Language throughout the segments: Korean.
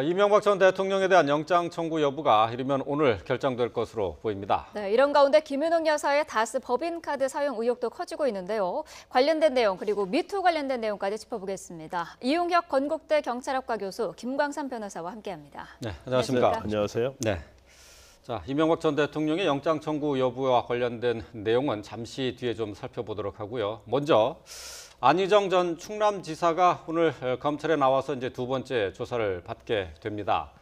이명박 전 대통령에 대한 영장 청구 여부가 이르면 오늘 결정될 것으로 보입니다. 네, 이런 가운데 김윤옥 여사의 다스 법인카드 사용 의혹도 커지고 있는데요. 관련된 내용 그리고 미투 관련된 내용까지 짚어보겠습니다. 이용혁 건국대 경찰학과 교수 김광삼 변호사와 함께합니다. 네, 안녕하십니까? 네, 안녕하세요. 네. 자, 이명박 전 대통령의 영장 청구 여부와 관련된 내용은 잠시 뒤에 좀 살펴보도록 하고요. 먼저 안희정 전 충남지사가 오늘 검찰에 나와서 이제 두 번째 조사를 받게 됩니다.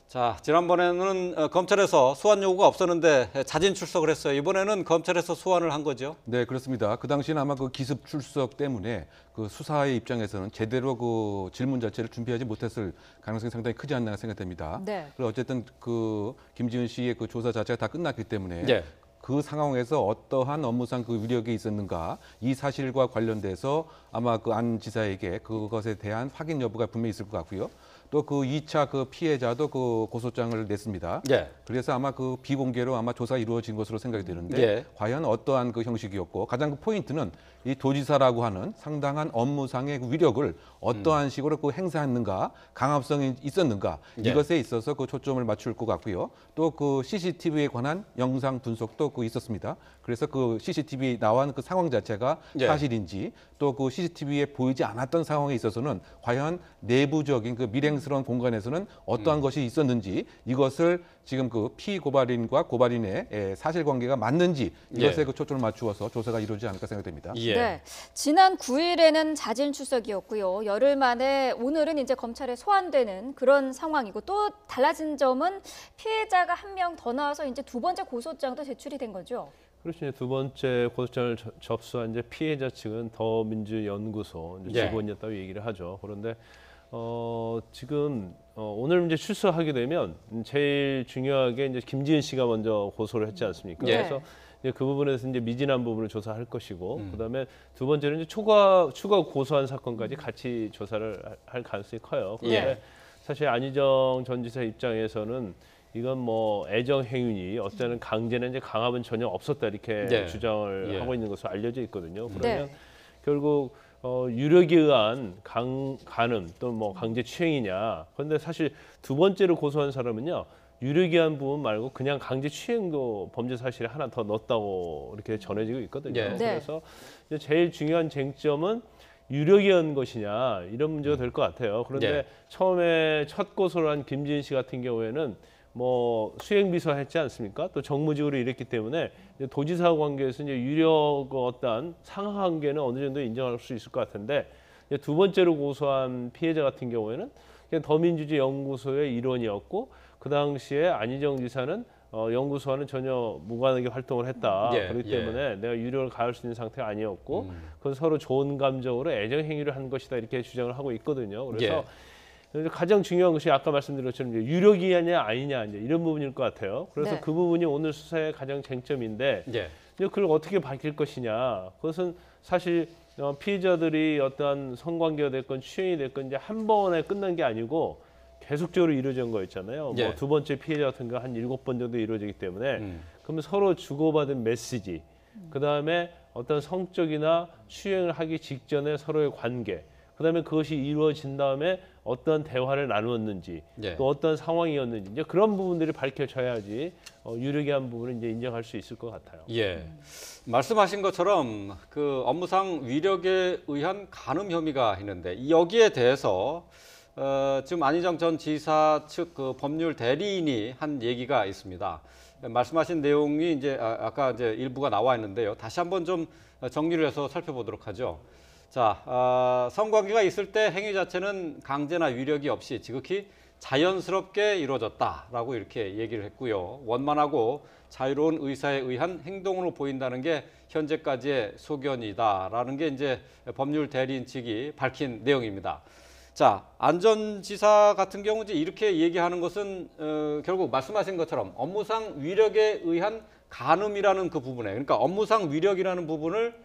자, 지난번에는 검찰에서 소환 요구가 없었는데 자진 출석을 했어요. 이번에는 검찰에서 소환을 한 거죠? 네, 그렇습니다. 그 당시는 아마 그 기습 출석 때문에 그 수사의 입장에서는 제대로 그 질문 자체를 준비하지 못했을 가능성이 상당히 크지 않나 생각됩니다. 네. 그리고 어쨌든 그 김지은 씨의 그 조사 자체가 다 끝났기 때문에 네. 그 상황에서 어떠한 업무상 그 위력이 있었는가 이 사실과 관련돼서 아마 그 안 지사에게 그것에 대한 확인 여부가 분명히 있을 것 같고요. 또 그 2차 그 피해자도 그 고소장을 냈습니다. 예. 그래서 아마 그 비공개로 아마 조사가 이루어진 것으로 생각이 되는데 예. 과연 어떠한 그 형식이었고 가장 그 포인트는 이 도지사라고 하는 상당한 업무상의 그 위력을 어떠한 식으로 그 행사했는가 강압성이 있었는가 예. 이것에 있어서 그 초점을 맞출 것 같고요. 또 그 CCTV에 관한 영상 분석도 그 있었습니다. 그래서 그 CCTV 나온 그 상황 자체가 예. 사실인지 또 그 CCTV에 보이지 않았던 상황에 있어서는 과연 내부적인 그 밀행스러운 공간에서는 어떠한 것이 있었는지 이것을 지금 그 피고발인과 고발인의 사실관계가 맞는지 이것에 예. 그 초점을 맞추어서 조사가 이루어지지 않을까 생각됩니다. 예. 네, 지난 9일에는 자진 출석이었고요. 열흘 만에 오늘은 이제 검찰에 소환되는 그런 상황이고 또 달라진 점은 피해자가 한 명 더 나와서 이제 두 번째 고소장도 제출이 된 거죠. 그렇죠. 두 번째 고소장을 접수한 이제 피해자 측은 더민주연구소 이제 예. 직원이었다고 얘기를 하죠. 그런데 지금 오늘 이제 출석하게 되면 제일 중요하게 이제 김지은 씨가 먼저 고소를 했지 않습니까? 예. 그래서 이제 그 부분에서 이제 미진한 부분을 조사할 것이고, 그다음에 두 번째는 이제 추가 고소한 사건까지 같이 조사를 할 가능성이 커요. 그런데 예. 사실 안희정 전 지사 입장에서는 이건 뭐 애정 행위니 어쩌는 강제나 이제 강압은 전혀 없었다 이렇게 네. 주장을 예. 하고 있는 것으로 알려져 있거든요. 그러면 네. 결국 유력에 의한 간음 또 뭐 강제 추행이냐. 그런데 사실 두 번째로 고소한 사람은요. 유력에 의한 부분 말고 그냥 강제 추행도 범죄 사실에 하나 더 넣었다고 이렇게 전해지고 있거든요. 예. 네. 그래서 이제 제일 중요한 쟁점은 유력에 의한 것이냐 이런 문제가 될 것 같아요. 그런데 예. 처음에 첫 고소를 한 김지은 씨 같은 경우에는 뭐 수행비서 했지 않습니까? 또 정무직으로 일했기 때문에 이제 도지사 관계에서 이제 유력 어떤 상하 관계는 어느 정도 인정할 수 있을 것 같은데 이제 두 번째로 고소한 피해자 같은 경우에는 그냥 더민주주의 연구소의 일원이었고 그 당시에 안희정 지사는 연구소와는 전혀 무관하게 활동을 했다. 예, 그렇기 예. 때문에 내가 유력을 가할 수 있는 상태가 아니었고 그건 서로 좋은 감정으로 애정 행위를 한 것이다 이렇게 주장을 하고 있거든요. 그래서 가장 중요한 것이 아까 말씀드린 것처럼 이제 유력이냐 아니냐 이제 이런 부분일 것 같아요. 그래서 네. 그 부분이 오늘 수사의 가장 쟁점인데 예. 이제 그걸 어떻게 밝힐 것이냐. 그것은 사실 피해자들이 어떠한 성관계가 됐건 추행이 됐건 이제 한 번에 끝난 게 아니고 계속적으로 이루어진 거였잖아요. 예. 뭐 두 번째 피해자 같은 거 한 7번 정도 이루어지기 때문에 그러면 서로 주고받은 메시지, 그 다음에 어떤 성적이나 추행을 하기 직전에 서로의 관계, 그 다음에 그것이 이루어진 다음에 어떤 대화를 나누었는지, 예. 또 어떤 상황이었는지 이제 그런 부분들이 밝혀져야지 유력한 부분을 이제 인정할 수 있을 것 같아요. 예. 말씀하신 것처럼 그 업무상 위력에 의한 간음 혐의가 있는데 여기에 대해서 지금 안희정 전 지사 측 그 법률 대리인이 한 얘기가 있습니다. 말씀하신 내용이 이제 아까 이제 일부가 나와 있는데요. 다시 한번 좀 정리를 해서 살펴보도록 하죠. 자, 성관계가 있을 때 행위 자체는 강제나 위력이 없이 지극히 자연스럽게 이루어졌다라고 이렇게 얘기를 했고요. 원만하고 자유로운 의사에 의한 행동으로 보인다는 게 현재까지의 소견이다라는 게 이제 법률 대리인 측이 밝힌 내용입니다. 자, 안 전 지사 같은 경우 이제 이렇게 얘기하는 것은 결국 말씀하신 것처럼 업무상 위력에 의한 간음이라는 그 부분에, 그러니까 업무상 위력이라는 부분을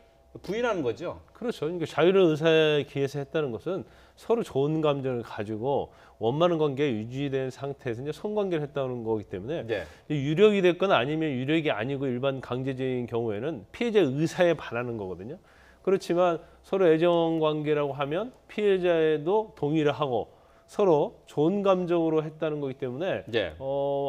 부인하는 거죠. 그렇죠. 그러니까 자유로운 의사에 기해서 했다는 것은 서로 좋은 감정을 가지고 원만한 관계가 유지된 상태에서 이제 성관계를 했다는 거기 때문에 네. 유력이 됐거나 아니면 유력이 아니고 일반 강제적인 경우에는 피해자 의사에 반하는 거거든요. 그렇지만 서로 애정 관계라고 하면 피해자에도 동의를 하고 서로 좋은 감정으로 했다는 거기 때문에 예.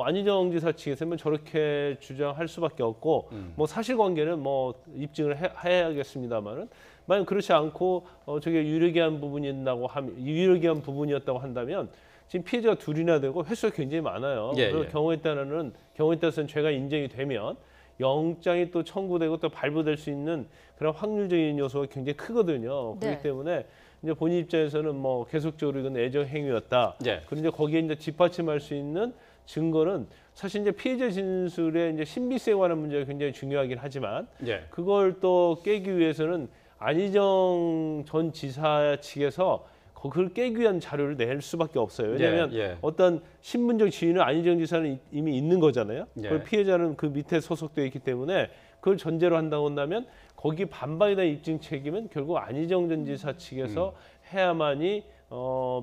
안희정 지사 측에서는 저렇게 주장할 수밖에 없고 뭐 사실관계는 뭐 입증을 해야겠습니다만은 만약 그렇지 않고 저게 유력한 부분이었다고 한다면 지금 피해자가 둘이나 되고 횟수가 굉장히 많아요. 예, 그래서 예. 경우에 따라서는 죄가 인정이 되면 영장이 또 청구되고 또 발부될 수 있는 그런 확률적인 요소가 굉장히 크거든요. 네. 그렇기 때문에 이제 본인 입장에서는 뭐 계속적으로 이건 애정 행위였다. 예. 그리고 이제 거기에 이제 뒷받침할 수 있는 증거는 사실 이제 피해자 진술의 이제 신비성에 관한 문제가 굉장히 중요하긴 하지만 예. 그걸 또 깨기 위해서는 안희정 전 지사 측에서 그걸 깨기 위한 자료를 낼 수밖에 없어요. 왜냐하면 예. 어떤 신분적 지위는 안희정 지사는 이미 있는 거잖아요. 예. 그리고 피해자는 그 밑에 소속되어 있기 때문에 그걸 전제로 한다고 한다면 거기 반박에 대한 입증 책임은 결국 안희정 전 지사 측에서 해야만이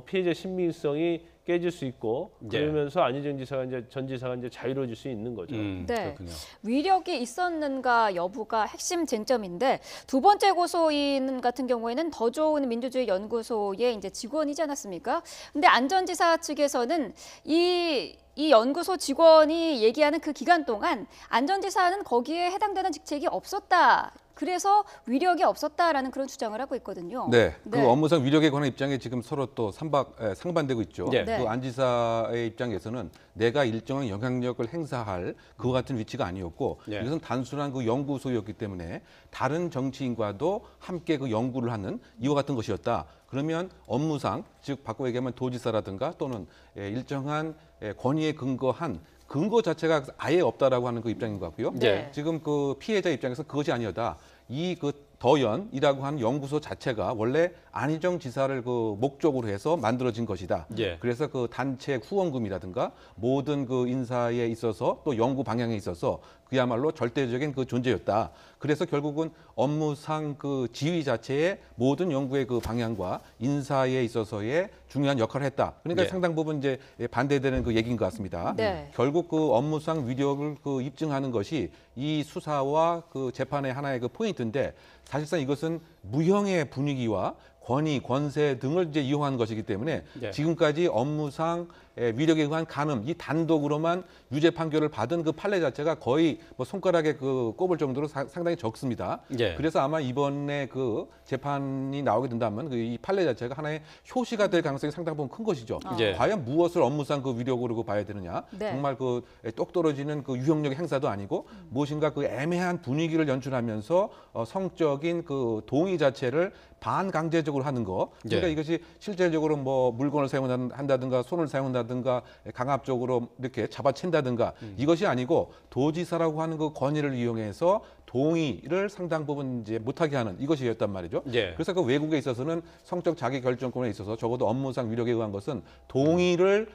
피해자 신빙성이 깨질 수 있고 예. 그러면서 안희정 지사가 전 지사가 이제 자유로워질 수 있는 거죠. 네. 그렇군요. 위력이 있었는가 여부가 핵심 쟁점인데 두 번째 고소인 같은 경우에는 더 좋은 민주주의 연구소의 이제 직원이지 않았습니까? 근데 안 전 지사 측에서는 이 연구소 직원이 얘기하는 그 기간 동안 안 전 지사는 거기에 해당되는 직책이 없었다. 그래서 위력이 없었다라는 그런 주장을 하고 있거든요. 네, 그 네. 업무상 위력에 관한 입장에 지금 서로 또 상반되고 있죠. 네. 네. 그 안 지사의 입장에서는 내가 일정한 영향력을 행사할 그와 같은 위치가 아니었고 네. 이것은 단순한 그 연구소였기 때문에 다른 정치인과도 함께 그 연구를 하는 이와 같은 것이었다. 그러면 업무상 즉 바꿔 얘기하면 도지사라든가 또는 일정한 권위에 근거한 근거 자체가 아예 없다라고 하는 그 입장인 것 같고요. 네. 지금 그 피해자 입장에서 그것이 아니었다. 이 그 더연이라고 하는 연구소 자체가 원래 안희정 지사를 그 목적으로 해서 만들어진 것이다. 예. 그래서 그 단체 후원금이라든가 모든 그 인사에 있어서 또 연구 방향에 있어서 그야말로 절대적인 그 존재였다. 그래서 결국은 업무상 그 지위 자체의 모든 연구의 그 방향과 인사에 있어서의 중요한 역할을 했다. 그러니까 예. 상당 부분 이제 반대되는 그 얘기인 것 같습니다. 네. 결국 그 업무상 위력을 그 입증하는 것이 이 수사와 그 재판의 하나의 그 포인트인데 사실상 이것은 무형의 분위기와 권위, 권세 등을 이제 이용한 것이기 때문에 네. 지금까지 업무상 위력에 의한 간음 이 단독으로만 유죄 판결을 받은 그 판례 자체가 거의 뭐 손가락에 그 꼽을 정도로 상당히 적습니다. 예. 그래서 아마 이번에 그 재판이 나오게 된다면 그 이 판례 자체가 하나의 효시가 될 가능성이 상당 부분 큰 것이죠. 예. 과연 무엇을 업무상 그 위력으로 그 봐야 되느냐? 네. 정말 그 똑 떨어지는 그 유형력 행사도 아니고 무엇인가 그 애매한 분위기를 연출하면서 성적인 그 동의 자체를 반강제적으로 하는 거. 그러니까 예. 이것이 실질적으로 뭐 물건을 사용한다든가 손을 사용한다든가 강압적으로 이렇게 잡아챈다든가 이것이 아니고 도지사라고 하는 그 권위를 이용해서 동의를 상당 부분 이제 못하게 하는 이것이었단 말이죠. 예. 그래서 그 외국에 있어서는 성적 자기 결정권에 있어서 적어도 업무상 위력에 의한 것은 동의를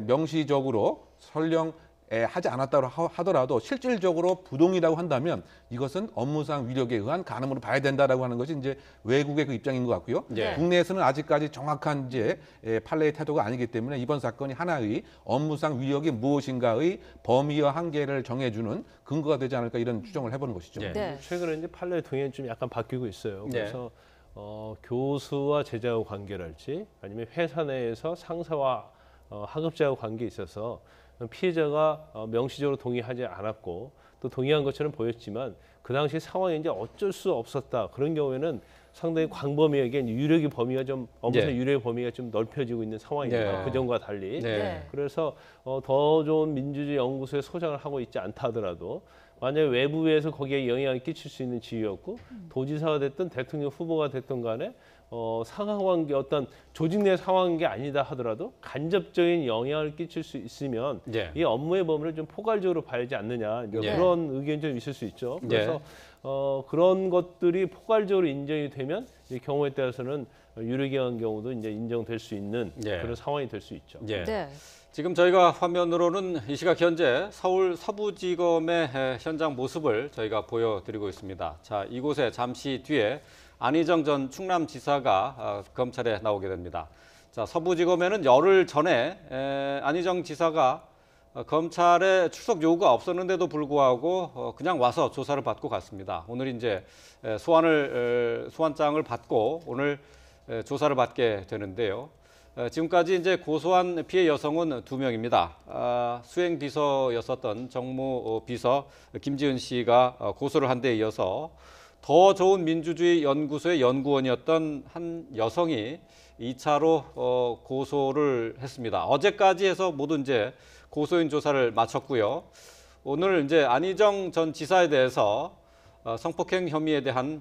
명시적으로 설령 하지 않았다고 하더라도 실질적으로 부동이라고 한다면 이것은 업무상 위력에 의한 간음으로 봐야 된다라고 하는 것이 이제 외국의 그 입장인 것 같고요. 예. 국내에서는 아직까지 정확한 이제 판례의 태도가 아니기 때문에 이번 사건이 하나의 업무상 위력이 무엇인가의 범위와 한계를 정해주는 근거가 되지 않을까 이런 추정을 해보는 것이죠. 예. 네. 최근에 이제 판례 동향이 좀 약간 바뀌고 있어요. 네. 그래서 교수와 제자의 관계랄지 아니면 회사 내에서 상사와 하급자의 관계에 있어서 피해자가 명시적으로 동의하지 않았고 또 동의한 것처럼 보였지만 그 당시 상황이 이제 어쩔 수 없었다. 그런 경우에는 상당히 광범위하게 유력의 범위가 좀 업무상 네. 유력의 범위가 좀 넓혀지고 있는 상황입니다. 네. 그 전과 달리. 네. 그래서 더 좋은 민주주의 연구소에 소장을 하고 있지 않다 하더라도 만약에 외부에서 거기에 영향을 끼칠 수 있는 지위였고 도지사가 됐든 대통령 후보가 됐든 간에 상하관계 어떤 조직 내 상하관계 아니다 하더라도 간접적인 영향을 끼칠 수 있으면 예. 이 업무의 범위를 좀 포괄적으로 봐야지 않느냐 이제 예. 그런 의견이 좀 있을 수 있죠. 예. 그래서 그런 것들이 포괄적으로 인정이 되면 이 경우에 따라서는 유력한 경우도 이제 인정될 수 있는 예. 그런 상황이 될 수 있죠. 예. 네. 지금 저희가 화면으로는 이 시각 현재 서울 서부지검의 현장 모습을 저희가 보여드리고 있습니다. 자, 이곳에 잠시 뒤에 안희정 전 충남지사가 검찰에 나오게 됩니다. 자, 서부지검에는 열흘 전에 안희정 지사가 검찰에 출석 요구가 없었는데도 불구하고 그냥 와서 조사를 받고 갔습니다. 오늘 이제 소환장을 받고 오늘 조사를 받게 되는데요. 지금까지 이제 고소한 피해 여성은 2명입니다. 수행 비서였었던 정무 비서 김지은 씨가 고소를 한 데 이어서 더 좋은 민주주의 연구소의 연구원이었던 한 여성이 2차로 고소를 했습니다. 어제까지 해서 모두 이제 고소인 조사를 마쳤고요. 오늘 이제 안희정 전 지사에 대해서 성폭행 혐의에 대한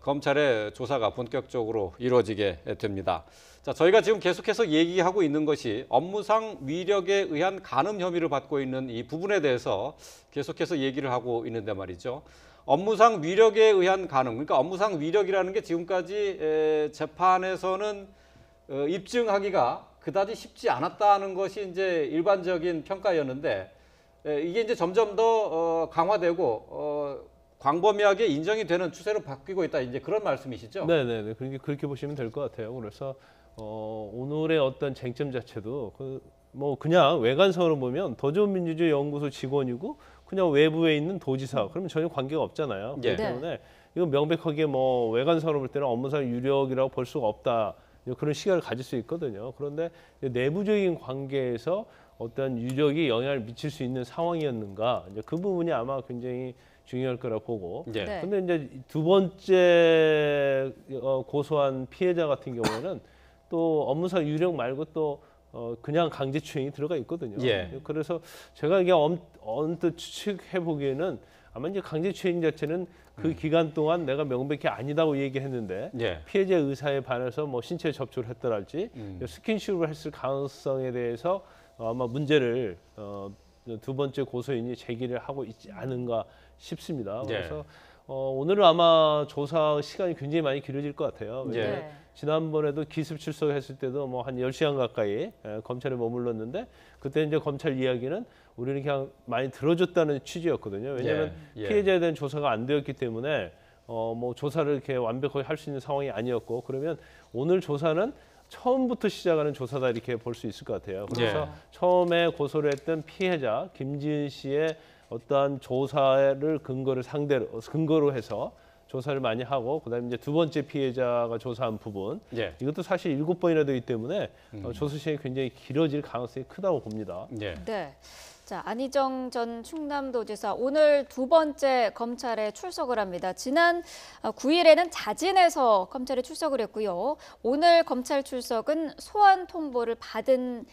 검찰의 조사가 본격적으로 이루어지게 됩니다. 자, 저희가 지금 계속해서 얘기하고 있는 것이 업무상 위력에 의한 간음 혐의를 받고 있는 이 부분에 대해서 계속해서 얘기를 하고 있는데 말이죠. 업무상 위력에 의한 간음, 그러니까 업무상 위력이라는 게 지금까지 재판에서는 입증하기가 그다지 쉽지 않았다는 것이 이제 일반적인 평가였는데 이게 이제 점점 더 강화되고 광범위하게 인정이 되는 추세로 바뀌고 있다. 이제 그런 말씀이시죠? 네네네. 그렇게 보시면 될 것 같아요. 그래서 오늘의 어떤 쟁점 자체도 그냥 외관상으로 보면 더 좋은 민주주의 연구소 직원이고 그냥 외부에 있는 도지사 그러면 전혀 관계가 없잖아요. 예. 그렇기 때문에 이건 명백하게 외관상으로 볼 때는 업무상 유력이라고 볼 수가 없다. 그런 시각을 가질 수 있거든요. 그런데 내부적인 관계에서 어떤 유력이 영향을 미칠 수 있는 상황이었는가? 이제 그 부분이 아마 굉장히 중요할 거라 보고. 예. 네. 근데 이제 두 번째 고소한 피해자 같은 경우에는 또 업무상 유력 말고 또 그냥 강제추행이 들어가 있거든요. 예. 그래서 제가 이게 언뜻 추측해 보기에는 아마 이제 강제추행 자체는 그 기간 동안 내가 명백히 아니다고 얘기했는데 예. 피해자 의사에 반해서 신체 접촉을 했더랄지 스킨십을 했을 가능성에 대해서 아마 문제를 두 번째 고소인이 제기를 하고 있지 않은가 싶습니다. 예. 그래서 오늘은 아마 조사 시간이 굉장히 많이 길어질 것 같아요. 왜냐하면 네. 지난번에도 기습 출석했을 때도 한 10시간 가까이 검찰에 머물렀는데 그때 이제 검찰 이야기는 우리는 그냥 많이 들어줬다는 취지였거든요. 왜냐하면 예. 피해자에 대한 조사가 안 되었기 때문에 조사를 이렇게 완벽하게 할 수 있는 상황이 아니었고 그러면 오늘 조사는 처음부터 시작하는 조사다 이렇게 볼 수 있을 것 같아요. 그래서 예. 처음에 고소를 했던 피해자 김지은 씨의 어떠한 조사를 근거로 해서 조사를 많이 하고 그다음에 이제 두 번째 피해자가 조사한 부분 예. 이것도 사실 7번이나 되기 때문에 조사 시간이 굉장히 길어질 가능성이 크다고 봅니다. 예. 네. 자, 안희정 전 충남도지사 오늘 두 번째 검찰에 출석을 합니다. 지난 9일에는 자진해서 검찰에 출석을 했고요. 오늘 검찰 출석은 소환 통보를 받은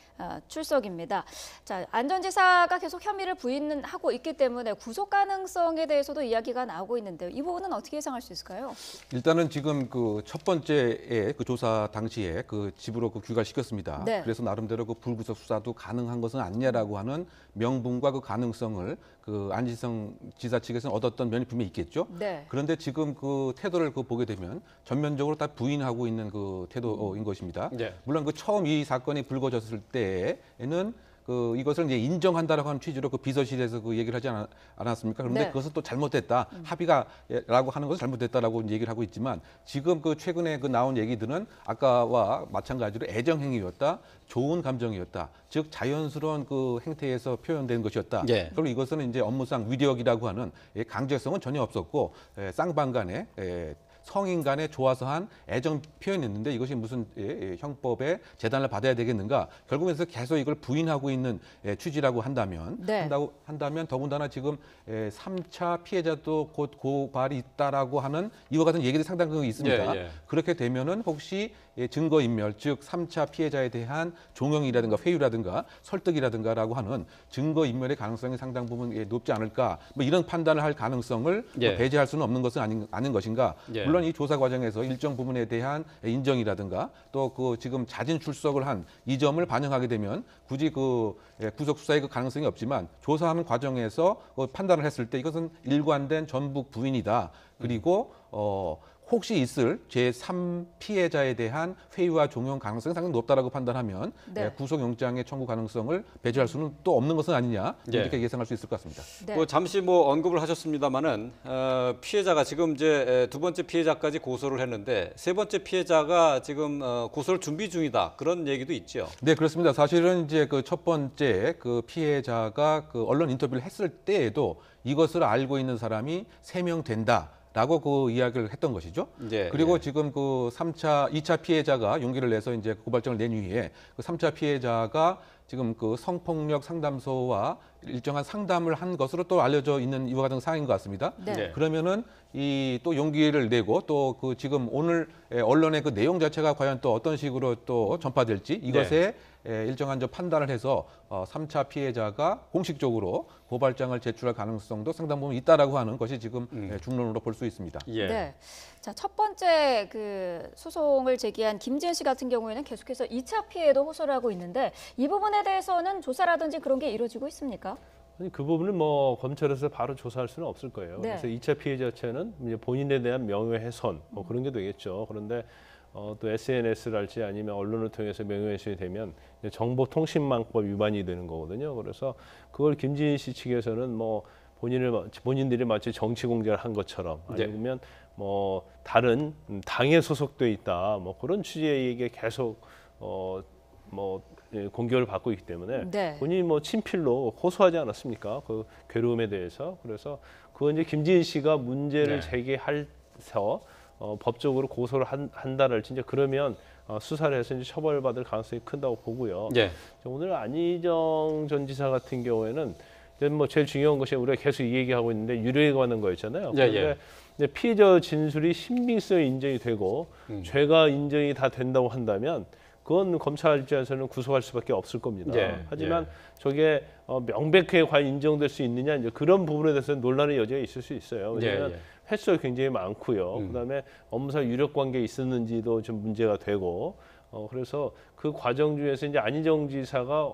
출석입니다. 자, 안 전 지사가 계속 혐의를 부인하고 있기 때문에 구속 가능성에 대해서도 이야기가 나오고 있는데요. 이 부분은 어떻게 예상할 수 있을까요? 일단은 지금 그 첫 번째에 그 조사 당시에 그 집으로 귀가시켰습니다. 네. 그래서 나름대로 그 불구속 수사도 가능한 것은 아니냐라고 하는 명분과 그 가능성을 그 안희정 지사 측에서는 얻었던 면이 분명히 있겠죠. 네. 그런데 지금 그 태도를 보게 되면 전면적으로 다 부인하고 있는 그 태도인 것입니다. 예. 물론 그 처음 이 사건이 불거졌을 때에는 그 이것을 이제 인정한다라고 하는 취지로 그 비서실에서 그 얘기를 하지 않았습니까? 그런데 네. 그것은 또 잘못됐다. 합의가라고 하는 것은 잘못됐다라고 얘기를 하고 있지만 지금 그 최근에 그 나온 얘기들은 아까와 마찬가지로 애정 행위였다. 좋은 감정이었다. 즉 자연스러운 그 행태에서 표현된 것이었다. 예. 그리고 이것은 이제 업무상 위력이라고 하는 강제성은 전혀 없었고 쌍방간에 성인 간에 좋아서 한 애정 표현이었는데 이것이 무슨 형법의 재단을 받아야 되겠는가? 결국에서 계속 이걸 부인하고 있는 취지라고 한다면 네. 한다면 더군다나 지금 3차 피해자도 곧 고발이 있다라고 하는 이와 같은 얘기들이 상당히 있습니다. 예, 예. 그렇게 되면은 혹시 증거인멸, 즉 3차 피해자에 대한 종용이라든가 회유라든가 설득이라든가라고 하는 증거인멸의 가능성이 상당 부분 높지 않을까? 이런 판단을 할 가능성을 예. 배제할 수는 없는 것은 아닌 것인가? 예. 물론 이 조사 과정에서 일정 부분에 대한 인정이라든가 또 그 지금 자진 출석을 한 이 점을 반영하게 되면 굳이 그 구속 수사의 그 가능성이 없지만 조사하는 과정에서 판단을 했을 때 이것은 일관된 전북 부인이다. 그리고 혹시 있을 제3 피해자에 대한 회유와 종용 가능성이 상당히 높다라고 판단하면 네. 구속영장의 청구 가능성을 배제할 수는 또 없는 것은 아니냐 이렇게 예. 예상할 수 있을 것 같습니다. 네. 잠시 언급을 하셨습니다만은 피해자가 지금 이제 두 번째 피해자까지 고소를 했는데 세 번째 피해자가 지금 고소를 준비 중이다 그런 얘기도 있죠. 네, 그렇습니다. 사실은 이제 그 첫 번째 그 피해자가 그 언론 인터뷰를 했을 때에도 이것을 알고 있는 사람이 3명 된다. 라고 그 이야기를 했던 것이죠. 예, 그리고 예. 지금 그 2차 피해자가 용기를 내서 이제 고발장을 낸 이후에 그 3차 피해자가 지금 그 성폭력 상담소와 일정한 상담을 한 것으로 또 알려져 있는 이와 같은 상황인 것 같습니다. 네. 네. 그러면은 이 또 용기를 내고 또 그 지금 오늘 언론의 그 내용 자체가 과연 또 어떤 식으로 또 전파될지 이것에 일정한 저 판단을 해서 3차 피해자가 공식적으로 고발장을 제출할 가능성도 상당 부분 있다라고 하는 것이 지금 중론으로 볼 수 있습니다. 예. 네. 자, 첫 번째 그 소송을 제기한 김지은 씨 같은 경우에는 계속해서 2차 피해도 호소를 하고 있는데 이 부분에 대해서는 조사라든지 그런 게 이루어지고 있습니까? 아니, 그 부분은 뭐 검찰에서 바로 조사할 수는 없을 거예요. 네. 그래서 2차 피해 자체는 이제 본인에 대한 명예훼손 뭐 그런 게 되겠죠. 그런데 또 SNS랄지 아니면 언론을 통해서 명예훼손이 되면 이제 정보통신망법 위반이 되는 거거든요. 그래서 그걸 김지인 씨 측에서는 뭐 본인들이 마치 정치 공작을 한 것처럼 아니면 뭐 다른 당에 소속돼 있다 뭐 그런 취지의 얘기에 계속 공격을 받고 있기 때문에 네. 본인이 뭐 친필로 호소하지 않았습니까? 그 괴로움에 대해서. 그래서 그건 이제 김지인 씨가 문제를 제기해서 법적으로 고소를 한다랄지 이제 그러면 수사를 해서 이제 처벌받을 가능성이 큰다고 보고요. 예. 오늘 안희정 전 지사 같은 경우에는 이제 뭐 제일 중요한 것이 우리가 계속 이 얘기하고 있는데 유죄에 관한 거였잖아요. 예, 그런데 이제 피해자 진술이 신빙성이 인정이 되고 죄가 인정이 다 된다고 한다면 그건 검찰 입장에서는 구속할 수밖에 없을 겁니다. 예, 하지만 저게 명백하게 과연 인정될 수 있느냐 이제 그런 부분에 대해서는 논란의 여지가 있을 수 있어요. 왜냐하면 예. 횟수가 굉장히 많고요. 그다음에 업무상 유력 관계 있었는지도 좀 문제가 되고 그래서 그 과정 중에서 이제 안희정 지사가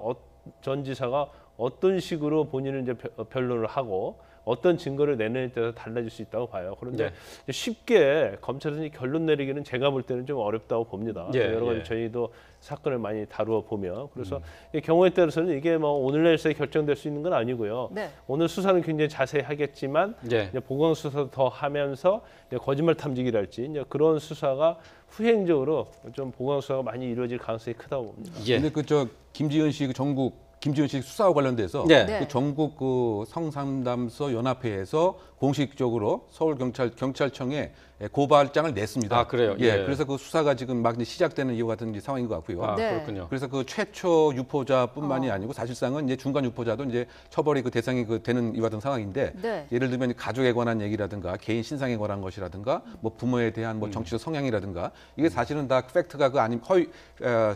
전 지사가 어떤 식으로 본인을 이제 변론을 하고 어떤 증거를 내느냐에 따라서 달라질 수 있다고 봐요. 그런데 쉽게 검찰에서 결론 내리기는 제가 볼 때는 좀 어렵다고 봅니다. 예, 여러 가지 예. 저희도 사건을 많이 다루어 보면 그래서 이 경우에 따라서는 이게 뭐 오늘 내일서에 결정될 수 있는 건 아니고요. 네. 오늘 수사는 굉장히 자세히 하겠지만 예. 이제 보강 수사도 더 하면서 이제 거짓말 탐지기랄지 이제 그런 수사가 후행적으로 좀 보강 수사가 많이 이루어질 가능성이 크다고 봅니다. 예. 근데 그 저 김지은 씨 김지은 씨 수사와 관련돼서 네. 네. 그 전국 그 성상담소 연합회에서 공식적으로 서울 경찰청에 고발장을 냈습니다. 아, 그래요? 예. 예. 그래서 그 수사가 지금 막 이제 시작되는 이와 같은 이제 상황인 것 같고요. 아, 네. 그렇군요. 그래서 그 최초 유포자뿐만이 아니고 사실상은 이제 중간 유포자도 이제 처벌이 그 대상이 그 되는 이와 같은 상황인데 네. 예를 들면 가족에 관한 얘기라든가 개인 신상에 관한 것이라든가 뭐 부모에 대한 뭐 정치적 성향이라든가 이게 사실은 다 팩트가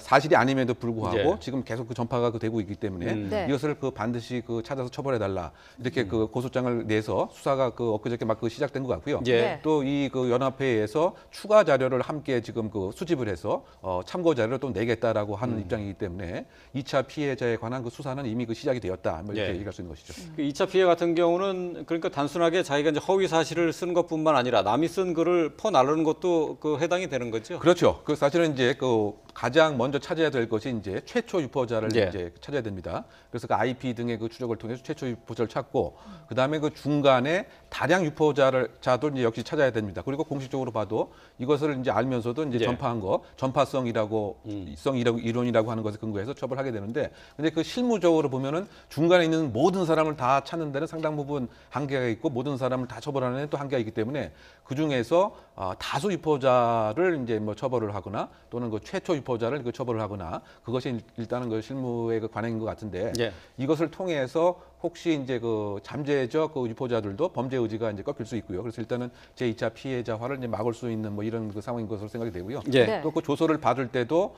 사실이 아님에도 불구하고 예. 지금 계속 그 전파가 되고 있기 때문에 네. 이것을 그 반드시 그 찾아서 처벌해 달라 이렇게 그 고소장을 내서 수사가 그 엊그저께 막 그 시작된 것 같고요. 예. 네. 또 이 그 연합회에서 추가 자료를 함께 지금 그 수집을 해서 참고 자료를 또 내겠다라고 하는 입장이기 때문에 2차 피해자에 관한 그 수사는 이미 그 시작이 되었다. 뭐 이렇게 예. 얘기할 수 있는 것이죠. 그 2차 피해 같은 경우는 그러니까 단순하게 자기가 이제 허위 사실을 쓴 것뿐만 아니라 남이 쓴 글을 퍼 나르는 것도 그 해당이 되는 거죠. 그렇죠. 그 사실은 이제 그 가장 먼저 찾아야 될 것이 이제 최초 유포자를 예. 이제 찾아야 됩니다. 그래서 그 IP 등의 그 추적을 통해서 최초 유포자를 찾고 그 다음에 그 중간에 다량 유포자도 이제 역시 찾아야 됩니다. 그리고 공식적으로 봐도 이것을 이제 알면서도 이제 예. 전파한 거 전파성이라고 이론이라고 하는 것에 근거해서 처벌하게 되는데 근데 그 실무적으로 보면은 중간에 있는 모든 사람을 다 찾는 데는 상당 부분 한계가 있고 모든 사람을 다 처벌하는 데는 또 한계가 있기 때문에 그 중에서 다수 유포자를 이제 뭐 처벌을 하거나 또는 그 최초 유포자를 그 처벌을 하거나 그것이 일단은 그 실무의 그 관행인 것 같은데 예. 이것을 통해서 혹시 이제 그 잠재적 그 유포자들도 범죄 의지가 이제 꺾일 수 있고요. 그래서 일단은 제2차 피해자화를 이제 막을 수 있는 뭐 이런 그 상황인 것으로 생각이 되고요. 예. 네. 또 그 조서를 받을 때도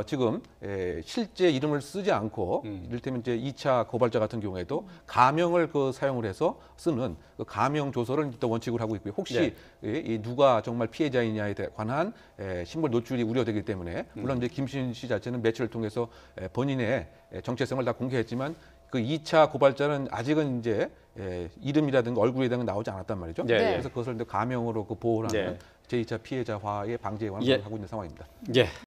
지금 실제 이름을 쓰지 않고 이를테면 이제 2차 고발자 같은 경우에도 가명을 그 사용을 해서 쓰는 그 가명 조서를 또 원칙으로 하고 있고요. 혹시 이 누가 정말 피해자이냐에 관한 신분 노출이 우려되기 때문에 물론 이제 김신 씨 자체는 매체를 통해서 본인의 정체성을 다 공개했지만 그 2차 고발자는 아직은 이제 이름이라든가 얼굴에 대한 건 나오지 않았단 말이죠. 네, 네. 그래서 그것을 이제 가명으로 그 보호를 하는 네. 제2차 피해자화의 방지에 관한 예. 하고 있는 상황입니다. 예.